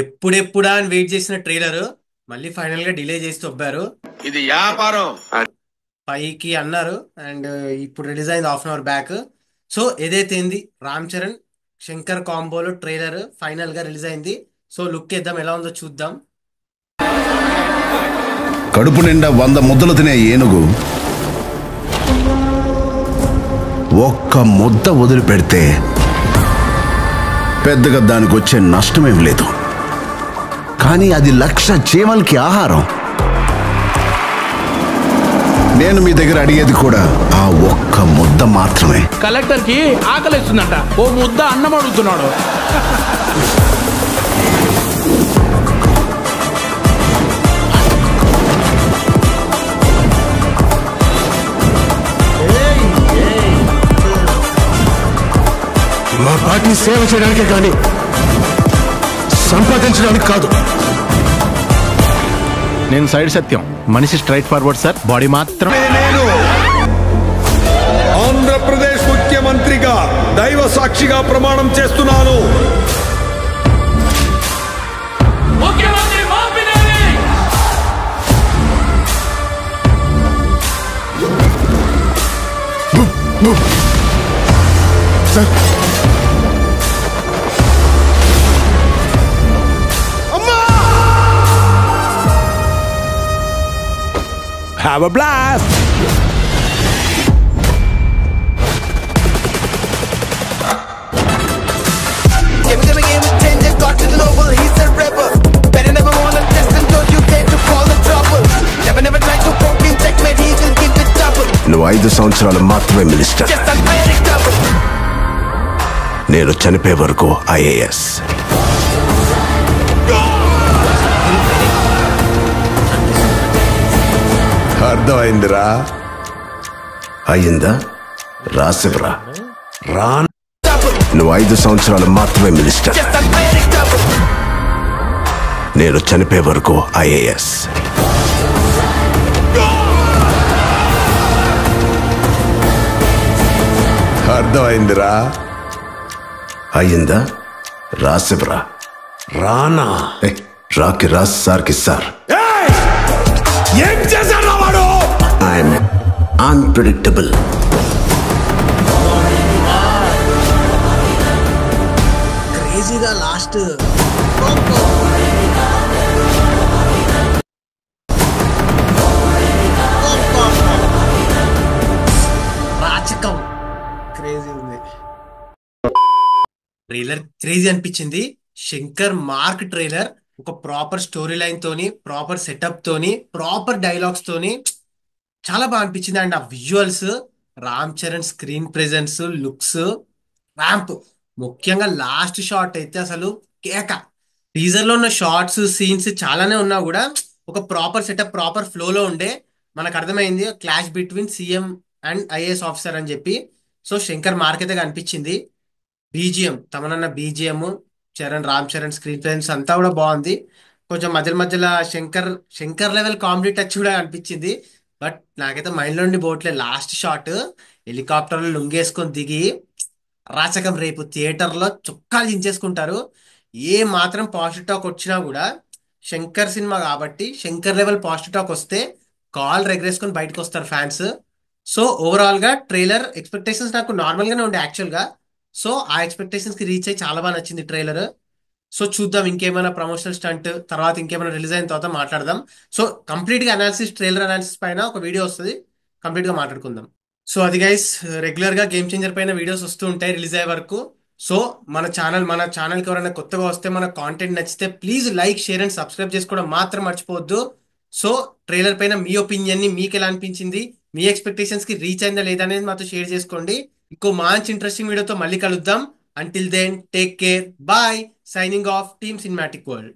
ఎప్పుడెప్పుడా అని వెయిట్ చేసిన ట్రైలర్ మళ్ళీ ఫైనల్ గా డిలే చేసి తొబ్బారు. ఇది వ్యాపారం. పైకి అన్నారు అండ్ ఇప్పుడు రిలీజ్ అయింది half an hour back. So ఏదైతే ఏంది రామ్ చరణ్ శంకర్ కాంబోలో ట్రైలర్ ఫైనల్ గా రిలీజ్ అయింది. సో లుక్ ఇద్దాం, ఎలా ఉందో చూద్దాం. కడుపు నిండా 100 ముద్దలు తినే ఏనుగు ఒక్క ముద్ద వదిలిపెడితే పెద్దగా దానికి వచ్చే నష్టమేం లేదు. కానీ అది 1,00,000 చీమలకి ఆహారం. నేను మీ దగ్గర అడిగేది కూడా ఆ ఒక్క ముద్ద మాత్రమే. కలెక్టర్ కి ఆకలిస్తుందట, ఓ ముద్ద అన్నం అడుగుతున్నాడు. మా పార్టీ సేవ చేయడానికే కానీ సంపాదించడానికి కాదు. నేను సైడ్ సత్యం, మనిషి స్ట్రైట్ ఫార్వర్డ్ సార్, బాడీ మాత్రం. నేను ఆంధ్రప్రదేశ్ ముఖ్యమంత్రిగా దైవ సాక్షిగా ప్రమాణం చేస్తున్నాను. Sir Have a blast! నువ్వు 5 సంవత్సరాలు మాత్రమే మినిస్టర్. నేను చనిపోయే వరకు IAS. అర్థమైందిరా? అయ్యిందా? రాసివరా రా. నువ్వు 5 సంవత్సరాలు మాత్రమే మినిస్టర్. నేను చనిపోయే వరకు IAS. అర్థమైందిరా? అయ్యిందా? రాసివరా రానా. రాకి రాస్, సార్కి సార్. ఏం చేశాడు వాడు? I'm unpredictable. క్రేజీగా లాస్ట్ రాచకం క్రేజీ ఉంది. ట్రైలర్ క్రేజీ అనిపించింది. శంకర్ మార్క్ ట్రైలర్ ఒక ప్రాపర్ స్టోరీ లైన్ తోని, ప్రాపర్ సెటప్ తోని, ప్రాపర్ డైలాగ్స్ తోని చాలా బాగా అనిపించింది. అండ్ ఆ visuals, Ram Charan screen presence, looks, ramp, ముఖ్యంగా లాస్ట్ షాట్ అయితే అసలు కేక. టీజర్ లో ఉన్న షార్ట్స్, సీన్స్ చాలానే ఉన్నా కూడా ఒక ప్రాపర్ సెటప్, ప్రాపర్ ఫ్లోలో ఉండే మనకు అర్థమైంది clash between CM and IAS officer అని చెప్పి. సో శంకర్ మార్క్ అయితే కనిపించింది. బీజిఎం, తమనన్న BGM, Ram Charan screen presence అంతా కూడా బాగుంది. కొంచెం మధ్యలో మధ్యలో శంకర్ లెవెల్ కామెడీ టచ్ కూడా అనిపించింది. బట్ నాకైతే మైండ్ లో నుండి పోవట్లే లాస్ట్ షాట్. హెలికాప్టర్లో లుంగేసుకొని దిగి రాచకం. రేపు థియేటర్లో చుక్కాలు దించేసుకుంటారు. ఏ మాత్రం పాజిటివ్ టాక్ వచ్చినా కూడా శంకర్ సినిమా కాబట్టి శంకర్ లెవెల్ పాజిటివ్ టాక్ వస్తే కాల్ రెగరేసుకొని బయటకు వస్తారు ఫ్యాన్స్. సో ఓవరాల్ గా ట్రైలర్ ఎక్స్పెక్టేషన్స్ నాకు నార్మల్ గానే ఉండే యాక్చువల్ గా. సో ఆ ఎక్స్పెక్టేషన్స్ కి రీచ్ అయ్యి చాలా బాగా నచ్చింది ట్రైలర్. సో చూద్దాం ఇంకేమైనా ప్రమోషనల్ స్టంట్ తర్వాత ఇంకేమైనా రిలీజ్ అయిన తర్వాత మాట్లాడదాం. సో కంప్లీట్ గా అనాలిసిస్, ట్రైలర్ అనాలిసిస్ పైన ఒక వీడియో వస్తుంది, కంప్లీట్ గా మాట్లాడుకుందాం. సో అది గైస్, రెగ్యులర్ గా గేమ్ చేంజర్ పైన వీడియోస్ వస్తూ ఉంటాయి రిలీజ్ అయ్యే వరకు. సో మన ఛానల్కి ఎవరైనా కొత్తగా వస్తే, మన కాంటెంట్ నచ్చితే please like, share and subscribe చేసుకోవడం మాత్రం మర్చిపోవద్దు. సో ట్రైలర్ పైన మీ ఒపీనియన్ ని, మీకు ఎలా అనిపించింది, మీ ఎక్స్పెక్టేషన్స్ కి రీచ్ అయిందా లేదా అనేది మాతో షేర్ చేసుకోండి. ఇంకో మంచి ఇంట్రెస్టింగ్ వీడియోతో మళ్ళీ కలుద్దాం. Until then take care, bye. Signing off, team Cinematic world.